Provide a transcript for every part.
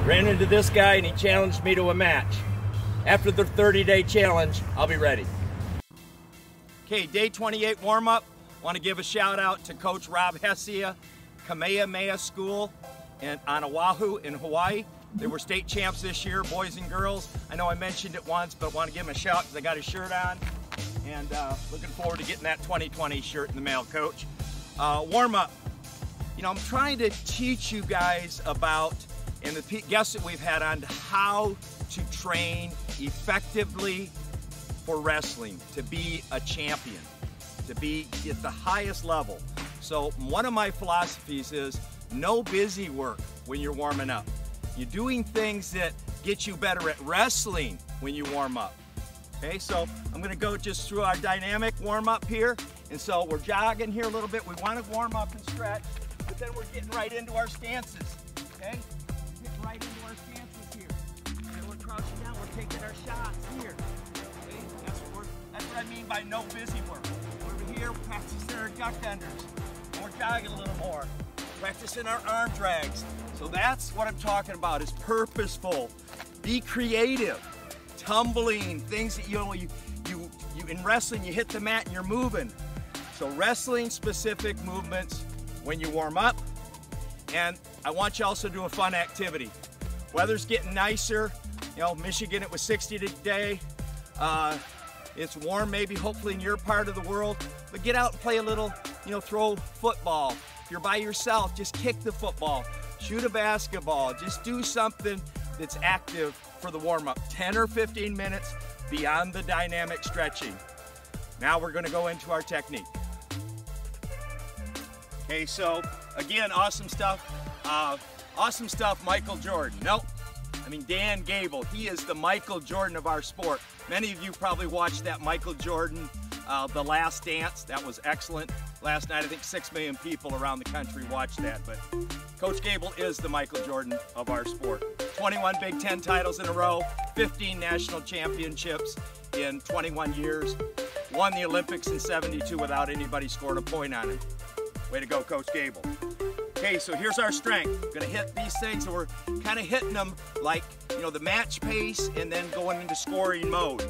Ran into this guy and he challenged me to a match. After the 30-day challenge, I'll be ready. Okay, day 28 warm-up. Want to give a shout out to Coach Rob Hessia, Kamehameha School on Oahu in Hawaii. They were state champs this year, boys and girls. I know I mentioned it once, but want to give him a shout because I got his shirt on. And looking forward to getting that 2020 shirt in the mail, Coach. Warm-up. You know, I'm trying to teach you guys about, and the guests that we've had on, how to train effectively for wrestling, to be a champion, to be at the highest level. So one of my philosophies is no busy work when you're warming up. You're doing things that get you better at wrestling when you warm up. Okay, so I'm gonna go just through our dynamic warm up here. And so we're jogging here a little bit. We wanna warm up and stretch, but then we're getting right into our stances, okay? Getting right into our stances here. And we're crouching down, we're taking our shots here. Okay, that's what I mean by no busy work. Over here, we're practicing our duck unders. And we're jogging a little more. Practicing our arm drags. So that's what I'm talking about, is purposeful. Be creative. Tumbling, things that you in wrestling, you hit the mat and you're moving. So wrestling specific movements when you warm up. And I want you also to do a fun activity. Weather's getting nicer. You know, Michigan, it was 60 today. It's warm maybe, hopefully in your part of the world, but get out and play a little, you know, throw football. If you're by yourself, just kick the football, shoot a basketball, just do something that's active for the warm-up. 10 or 15 minutes beyond the dynamic stretching. Now we're gonna go into our technique. Okay, so again, awesome stuff. Michael Jordan. Nope, I mean Dan Gable. He is the Michael Jordan of our sport. Many of you probably watched that Michael Jordan, The Last Dance. That was excellent. Last night, I think 6 million people around the country watched that, but Coach Gable is the Michael Jordan of our sport. 21 Big Ten titles in a row, 15 national championships in 21 years, won the Olympics in '72 without anybody scoring a point on him. Way to go, Coach Gable. Okay, so here's our strength. We're gonna hit these things, and we're kind of hitting them like, you know, the match pace and then going into scoring mode.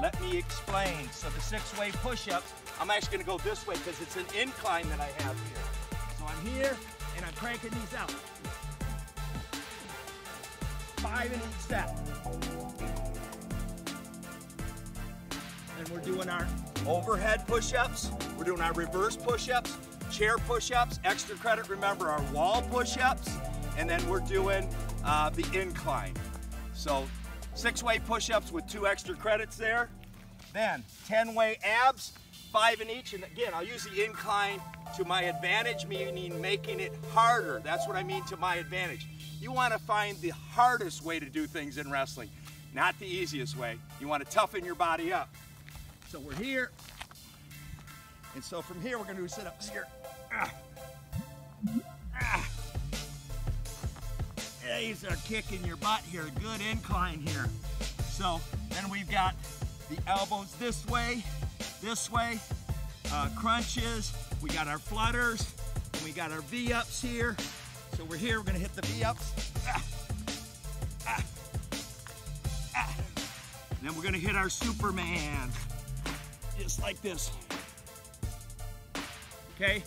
Let me explain. So the 6-way push-ups, I'm actually gonna go this way because it's an incline that I have here. So I'm here and I'm cranking these out. 5 in each set. And we're doing our overhead push-ups. We're doing our reverse push-ups, chair push-ups, extra credit, remember our wall push-ups, and then we're doing the incline. So 6-way push-ups with 2 extra credits there. Then 10-way abs, 5 in each, and again, I'll use the incline to my advantage, meaning making it harder. That's what I mean to my advantage. You want to find the hardest way to do things in wrestling, not the easiest way. You want to toughen your body up. So we're here, and so from here we're going to do sit-ups here. These are kicking your butt here, good incline here. So then we've got the elbows this way, crunches, we got our flutters, and we got our V-ups here. So we're here, we're gonna hit the V-ups. Then we're gonna hit our Superman, just like this. Okay,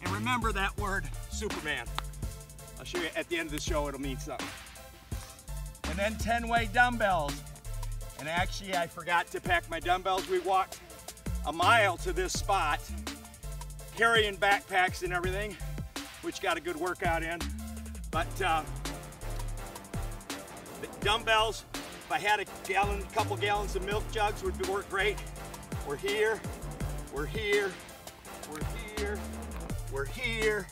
and remember that word, Superman. I'll show you at the end of the show, it'll mean something. And then 10-way dumbbells. And actually, I forgot to pack my dumbbells. We walked a mile to this spot, carrying backpacks and everything, which got a good workout in. But the dumbbells, if I had a couple gallons of milk jugs, would work great. We're here, we're here, we're here, we're here,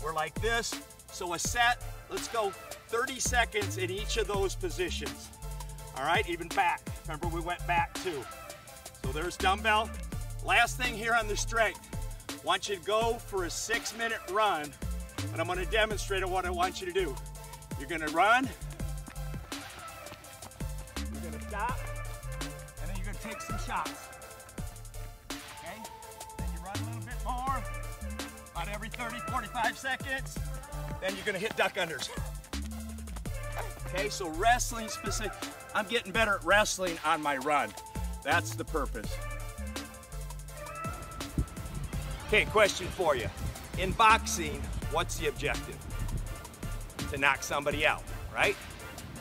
we're like this. So a set, let's go 30 seconds in each of those positions. All right, even back. Remember, we went back too. So there's dumbbell. Last thing here on the strength, I want you to go for a 6-minute run, and I'm gonna demonstrate what I want you to do. You're gonna run, you're gonna stop, and then you're gonna take some shots. Okay? Then you run a little bit more, about every 30, 45 seconds. Then you're gonna hit duck unders. Okay, so wrestling specific, I'm getting better at wrestling on my run. That's the purpose. Okay, question for you. In boxing, what's the objective? To knock somebody out, right?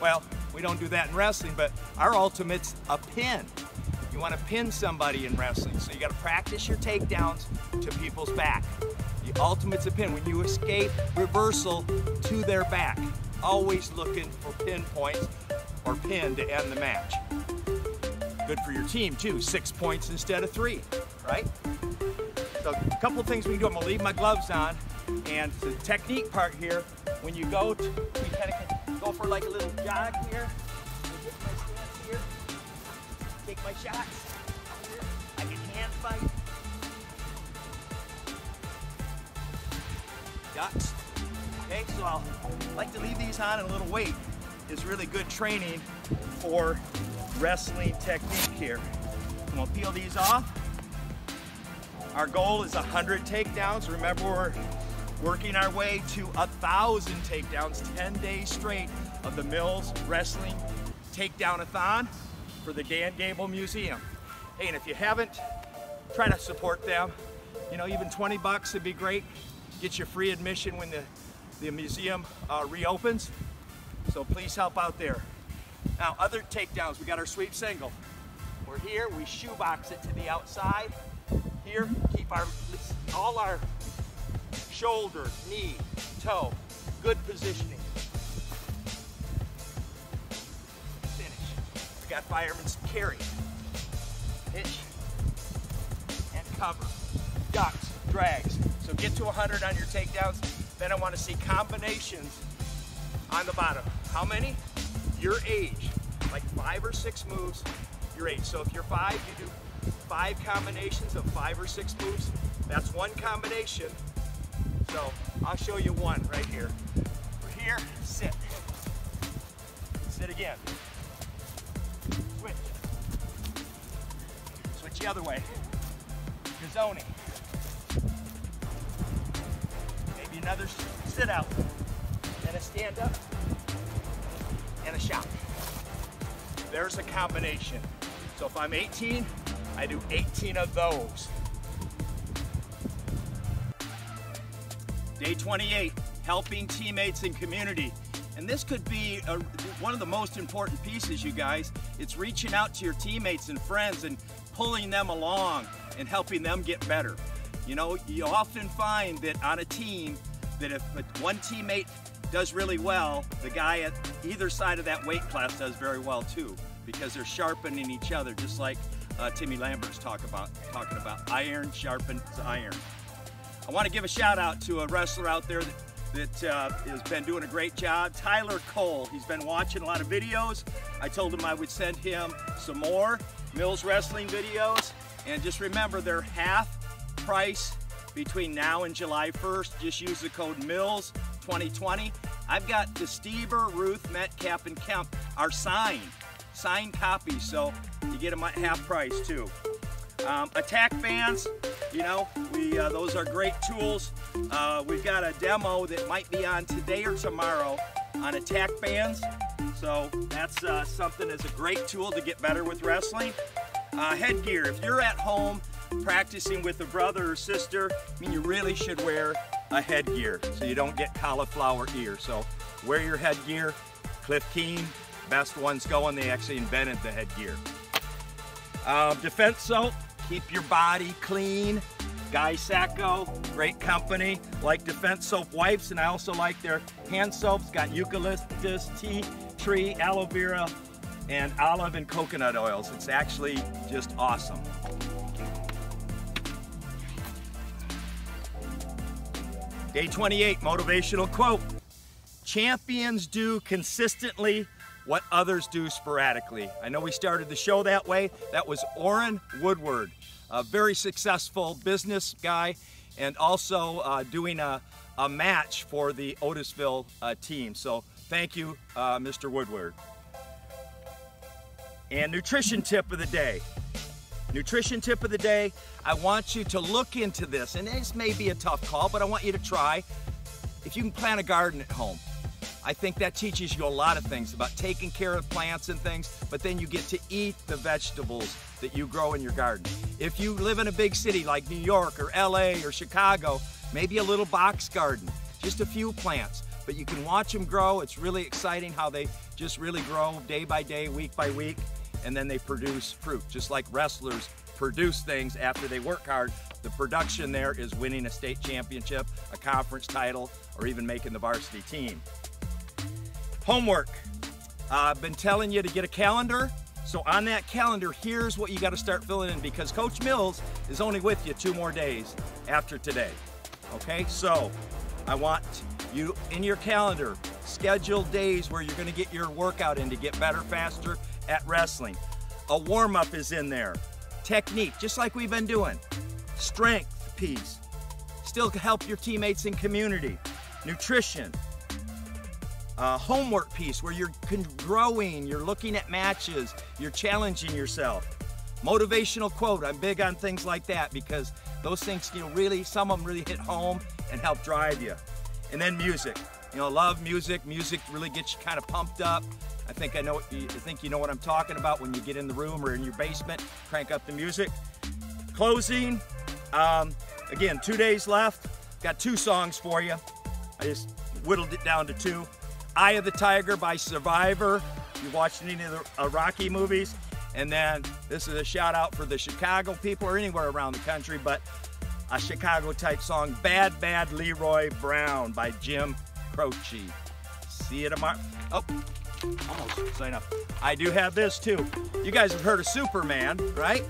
Well, we don't do that in wrestling, but our ultimate's a pin. You want to pin somebody in wrestling, so you got to practice your takedowns to people's back. The ultimate's a pin. When you escape, reversal to their back. Always looking for pin points or pin to end the match. Good for your team too, 6 points instead of 3, right? So a couple of things we can do. I'm gonna leave my gloves on, and the technique part here, when you go to, we kind of go for like a little jog here, get my stance here, take my shots here. I can hand fight. Ducks. Okay, so I'll like to leave these on, and a little weight is really good training for wrestling technique here. I'm gonna peel these off. Our goal is 100 takedowns. Remember, we're working our way to 1,000 takedowns, 10 days straight of the Mills Wrestling Takedown-a-thon for the Dan Gable Museum. Hey, and if you haven't, try to support them. You know, even 20 bucks would be great. Get you free admission when the museum reopens. So please help out there. Now, other takedowns, we got our sweep single. We're here, we shoebox it to the outside. Here, keep all our shoulder, knee, toe, good positioning. Finish. We got fireman's carry. Hitch and cover. Ducks, drags. So get to 100 on your takedowns. Then I want to see combinations on the bottom. How many? Your age. Like 5 or 6 moves, your age. So if you're 5, you do 5 combinations of 5 or 6 moves. That's one combination. So I'll show you one right here. We're here, sit. Sit again. Switch. Switch the other way. Gazzoni. Maybe another sit out. And a stand up. And a shot. There's a combination. So if I'm 18, I do 18 of those. Day 28, helping teammates and community. And this could be one of the most important pieces, you guys. It's reaching out to your teammates and friends and pulling them along and helping them get better. You know, you often find that on a team, that if one teammate does really well, the guy at either side of that weight class does very well too, because they're sharpening each other, just like Timmy Lambert's talking about iron sharpens iron. I want to give a shout out to a wrestler out there that has been doing a great job, Tyler Cole. He's been watching a lot of videos. I told him I would send him some more Mills Wrestling videos, and just remember, they're half price between now and July 1st. Just use the code MILLS 2020. I've got the Stever, Ruth, Metcalf, and Kemp are signed copies, so you get them at half price too. Attack bands, you know, those are great tools. We've got a demo that might be on today or tomorrow on attack bands, so that's something that's a great tool to get better with wrestling. Headgear, if you're at home practicing with a brother or sister, I mean, you really should wear a headgear so you don't get cauliflower ear. So wear your headgear. Cliff Keen, best ones going. They actually invented the headgear. Defense soap, keep your body clean. Guy Sacco, great company. Like Defense soap wipes, and I also like their hand soaps. Got eucalyptus, tea tree, aloe vera, and olive and coconut oils. It's actually just awesome. Day 28, motivational quote. Champions do consistently what others do sporadically. I know we started the show that way. That was Orrin Woodward, a very successful business guy, and also doing a match for the Otisville team. So thank you, Mr. Woodward. And nutrition tip of the day. Nutrition tip of the day, I want you to look into this, and this may be a tough call, but I want you to try. If you can plant a garden at home, I think that teaches you a lot of things about taking care of plants and things, but then you get to eat the vegetables that you grow in your garden. If you live in a big city like New York or LA or Chicago, maybe a little box garden, just a few plants, but you can watch them grow. It's really exciting how they just really grow day by day, week by week, and then they produce fruit, just like wrestlers produce things after they work hard. The production there is winning a state championship, a conference title, or even making the varsity team. Homework. I've been telling you to get a calendar. So on that calendar, here's what you got to start filling in, because Coach Mills is only with you 2 more days after today. Okay, so I want you in your calendar, schedule days where you're going to get your workout in to get better, faster at wrestling. A warm-up is in there. Technique, just like we've been doing. Strength piece. Still help your teammates in community. Nutrition. Homework piece where you're growing, you're looking at matches, you're challenging yourself. Motivational quote, I'm big on things like that because those things, really, some of them really hit home and help drive you. And then music, love music. Music really gets you kind of pumped up. I think you know what I'm talking about when you get in the room or in your basement, crank up the music. Closing, again, 2 days left. Got 2 songs for you. I just whittled it down to 2. Eye of the Tiger by Survivor. If you've watched any of the Rocky movies. And then this is a shout out for the Chicago people or anywhere around the country, but a Chicago type song, Bad Bad Leroy Brown by Jim Croce. See you tomorrow. Oh, almost sign up. I do have this too. You guys have heard of Superman, right?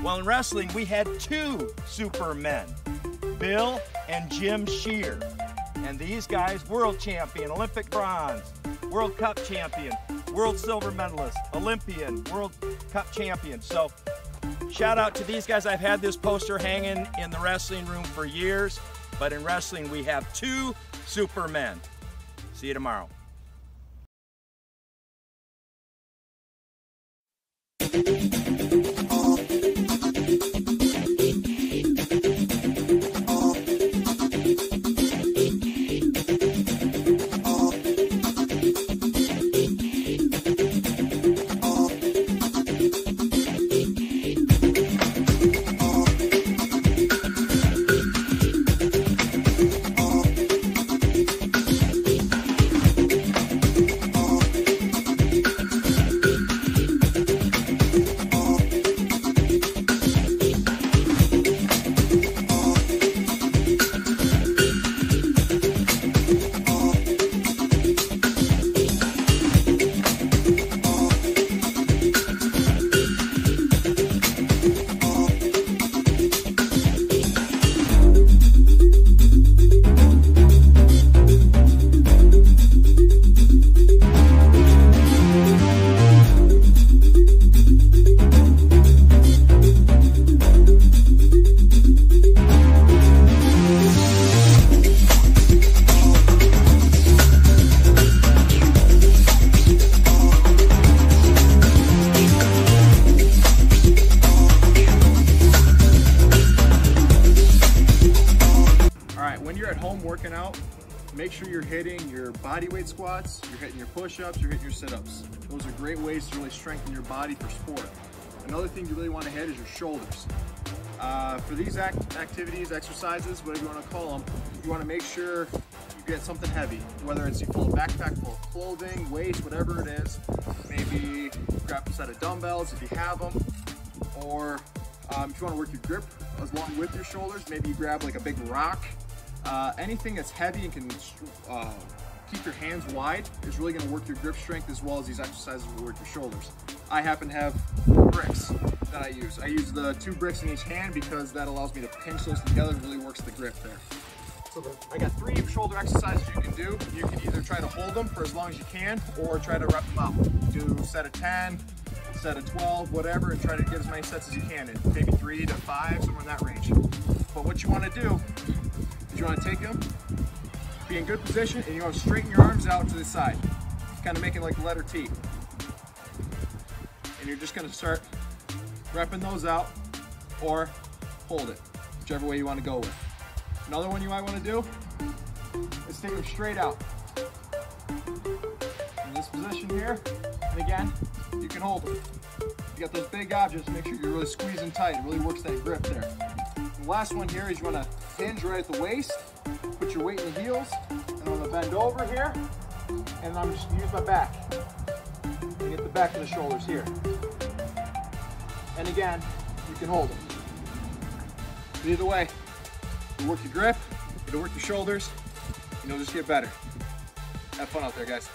Well, in wrestling, we had 2 Supermen, Bill and Jim Shear. And these guys, world champion, Olympic bronze, World Cup champion, world silver medalist, Olympian, World Cup champion. So shout out to these guys. I've had this poster hanging in the wrestling room for years, but in wrestling we have 2 Supermen. See you tomorrow. Working out, make sure you're hitting your body weight squats, you're hitting your push-ups, you're hitting your sit-ups. Those are great ways to really strengthen your body for sport. Another thing you really want to hit is your shoulders. For these activities, exercises, whatever you want to call them, you want to make sure you get something heavy, whether it's you pull a backpack full of clothing, weights, whatever it is. Maybe grab a set of dumbbells if you have them, or if you want to work your grip along with your shoulders, maybe you grab like a big rock. Anything that's heavy and can keep your hands wide is really going to work your grip strength, as well as these exercises will work your shoulders. I happen to have bricks that I use. I use the 2 bricks in each hand because that allows me to pinch those together. It really works the grip there. So I got 3 shoulder exercises you can do. You can either try to hold them for as long as you can, or try to rep them out. Do a set of 10, set of 12, whatever, and try to get as many sets as you can, and maybe 3 to 5, somewhere in that range. But what you want to do, you want to take them, be in good position, and you want to straighten your arms out to the side, kind of making like the letter T. And you're just going to start repping those out, or hold it, whichever way you want to go with. Another one you might want to do is take them straight out. this position here, and again, you can hold them. You got those big objects, make sure you're really squeezing tight. It really works that grip there. The last one here is you want to hinge right at the waist, put your weight in the heels, and I'm going to bend over here, and I'm just going to use my back. And get the back of the shoulders here. And again, you can hold them. But either way, you work your grip, it'll work your shoulders, and you'll just get better. Have fun out there, guys.